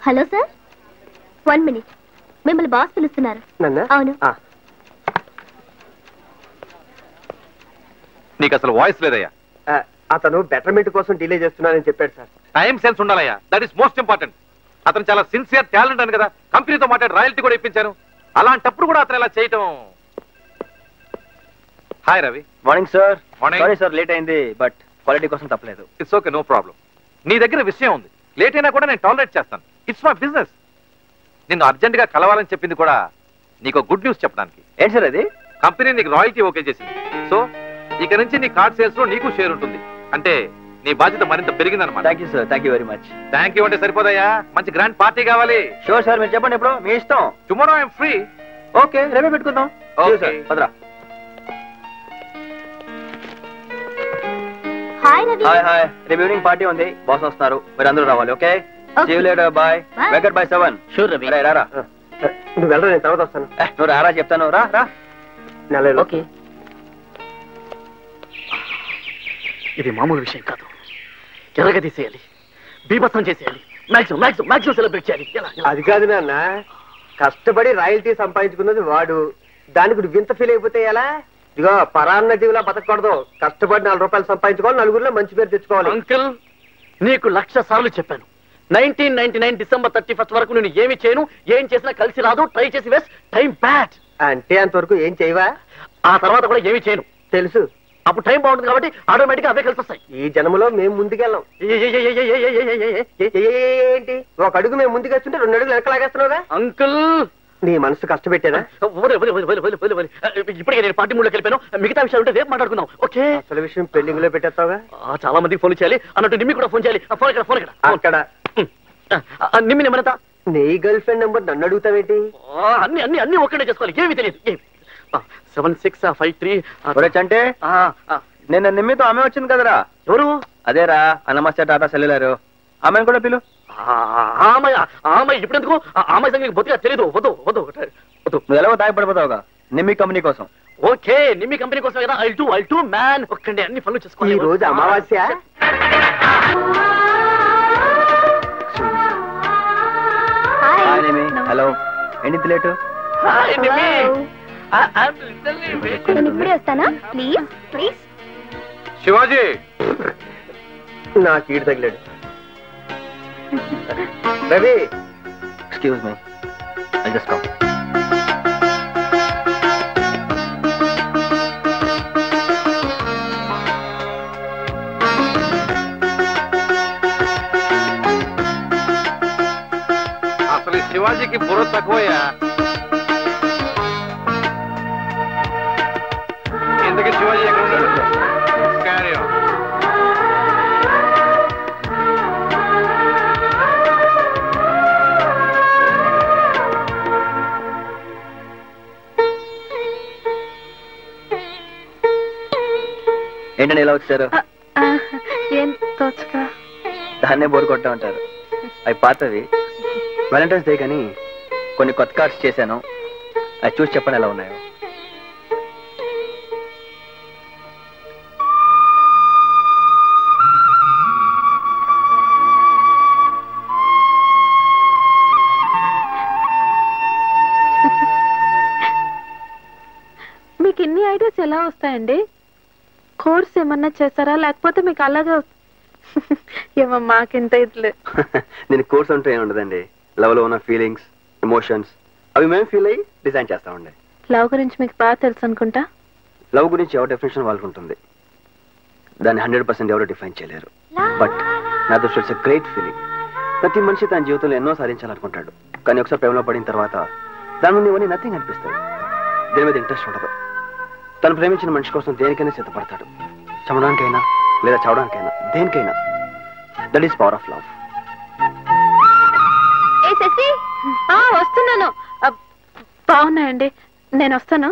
Hello sir, 1 minute. మిమ్మల్ని boss పిలుస్తున్నారు. అవును. నీకు అసలు వాయిస్ లేదయ్యా. అతను బెటర్మెంట్ కోసం డిలే చేస్తున్నానని చెప్పాడు సార్. టైం సెన్స్ ఉండాలయ్యా, దట్ ఈస్ మోస్ట్ ఇంపార్టెంట్. అతను చాలా సిన్సియర్ టాలెంట్ అని కదా కంపెనీతో మాట్లాడి రాయల్టీ కూడా ఇప్పించాను. అలాంటప్పుడు కూడా అతను ఇలా చేయటం. Hi Ravi. Morning sir. Morning. Sorry sir, late అయింది, బట్ క్వాలిటీ కోసం తప్పలేదు. It's okay, no problem. నీ దగ్గర విషయం ఉంది, లేట్ అయినా కూడా నేను టాలరేట్ చేస్తాను. It's my business. నిన్ను అర్జెంట్ గా కలవాలని చెప్పింది కూడా నీకు గుడ్ న్యూస్ చెప్పడానికి. ఏంటి సార్ అది? కంపెనీ నీకు రాయల్టీ ఓకే చేసింది. సో ఇక నుంచి నీ కార్డ్ సేల్స్ లో నీకు షేర్ ఉంటుంది. అంటే నీ బాధ్యత మరింత పెరిగిందన్నమాట. Thank you sir, thank you very much. Thank you అంటే సరిపోదయ్యా, మంచి గ్రాండ్ పార్టీ కావాలి. షూర్ సార్, మీరు చెప్పండి ఎప్పుడు, మీ ఇష్టం. Tomorrow I'm free. ఓకే, రేపే పెట్టుకుందాం. పదరా. హాయ్ రవి. Hi hi. రేపు ఈవినింగ్ పార్టీ ఉంది, బాస్ వస్తున్నారు, మీరు అందరూ రావాలి. Okay, see you later. Bye. వెకట్ బై 7. షూర్ రవి. రారా. నువ్వు వెళ్ళరా, నేను తర్వాత వస్తాను. నువ్వు రారా చెప్తాను. రా రా. ఓకే. ఇది మామూలు విషయం కాదు. ఎలాగ తీసేయాలి, బీభత్సం చేసేయాలి, మాక్సిమం మాక్సిమం మాక్సిమం సెలబ్రేట్ చేయాలి. అది కాదు నాన్న, కష్టపడి రాయల్టీ సంపాదించుకున్నది వాడు, దానికి నువ్వు వింత ఫీల్ అయిపోతే ఎలా? ఇదిగో పరాన్న జీవులా బతకూడదు. కష్టపడి 4 రూపాయలు సంపాదించుకోవాలి, నలుగురిలో మంచి పేరు తెచ్చుకోవాలి. అంకుల్, నీకు 1,00,000 సార్లు చెప్పాను. 1999 డిసెంబర్ 31 వరకు నేను ఏమి చేయను, ఏం చేసినా కలిసి రాదు. ట్రై చేసి వేస్ట్ టైం బ్యాడ్. అంటే అంతవరకు ఏం చేయవా? ఆ తర్వాత కూడా ఏమి చేయను. తెలుసు. అప్పుడు టైం బాగుంటుంది కాబట్టి ఆటోమేటిక్ గా అవే కలిసి వస్తాయి. ఈ జన్మలో మేము ముందుకెళ్ళాం. ఏంటి, ఒక అడుగు మేము ముందుకేస్తుంటే 2 అడుగులు వెనకలాగేస్తున్నావుగా. అంకుల్, నీ మనసు కష్టపెట్టేదా? ఇప్పటికే నేను పార్టీ మూడులోకి వెళ్ళిపోయాను. మిగతా విషయాలు ఉంటే రేపు మాట్లాడుకుందాం. ఓకే. అసలు విషయం పెళ్లింగ్ లో పెట్టేస్తావుగా. చాలా మందికి ఫోన్ చేయాలి అన్నట్టు నిమ్మి కూడా ఫోన్ చేయాలి. ఫోన్ ఇక్కడ, ఫోన్ ఇక్కడ. అక్కడ నిమ్మి నెంబర్ ఎంత? నీ గర్ల్ ఫ్రెండ్ నెంబర్ నన్ను అడుగుతావేంటి? అన్ని అన్ని అన్ని ఒక్కడే చేసుకోవాలి, ఏమి తెలియదు. 7653. అంటే నేను నిమ్మితో ఆమె వచ్చింది కదరా. ఎవరు? అదేరా, నమస్తే టాటా సెల్యులారు. ఆమెను కూడా పిలు. ఆమె ఇప్పుడెందుకు? ఆమె సంగతి బొత్తిగా తెలియదు. వద్దు వద్దు వద్దు. నువ్వు ఎలాగో దాయపడిపోతావుగా నిమ్మి కంపెనీ కోసం. ఓకే, నిమ్మి కంపెనీ కోసం కదా. I two man. ఒక్కండి అన్ని పనులు చేసుకోవాలి. ఈ రోజు అమావాస్య. హలో, ఏంటి లేటు? నేను ఇప్పుడే వస్తానా? Please please. శివాజీ, నాకు ఈడు తగిలాడు. Ravi, excuse me, I just come. అసలు శివాజీకి బుర్ర తక్కువయ్యా. ఎందుకు శివాజీ ఎక్కడ ఉన్నాడు? ఏంటండి ఇలా వచ్చారు? ఏం తోచగా దాన్నే బోరు కొట్టా ఉంటారు. అవి పాతవి, వాలంటైన్స్ డే కానీ కొన్ని కొత్త కార్డ్స్ చేశాను. అది చూసి చెప్పండి ఎలా ఉన్నాయో. మీకు ఇన్ని ఐడియాస్ ఎలా వస్తాయండి? కోర్స్ ఏమన్నా చేస్తారా, లేకపోతే మీకు అలాగే? ఏమో మాకింత ఇట్లే. నేను కోర్స్ అంటూ ఏమి ఉండదండి. లవ్ లో ఉన్న ఫీలింగ్స్, ఎమోషన్స్ అవి మేము ఫీల్ అయ్యి డిజైన్ చేస్తామండి. లవ్ గురించి మీకు బాగా తెలుసు అనుకుంటా. లవ్ గురించి ఎవరి డెఫినేషన్ వాళ్ళకు ఉంటుంది. దాన్ని 100% ఎవరు డిఫైన్ చేయలేరు. బట్ నా దృష్టిలో ఇట్స్ ఎ గ్రేట్ ఫీలింగ్. ప్రతి మనిషి తన జీవితంలో ఎన్నో సాధించాలనుకుంటాడు, కానీ ఒకసారి ప్రేమలో పడిన తర్వాత దాని నుండి ఇవన్నీ నథింగ్ అనిపిస్తాయి. దేని మీద ఇంట్రెస్ట్ ఉండదు. తను ప్రేమించిన మనిషి కోసం దేనికైనా సిద్ధపడతాడు. చమడానికైనా లేదా చవడానికైనా, దేనికైనా. That is power of love. వస్తున్నాను. బాగున్నాయండి, నేను వస్తాను.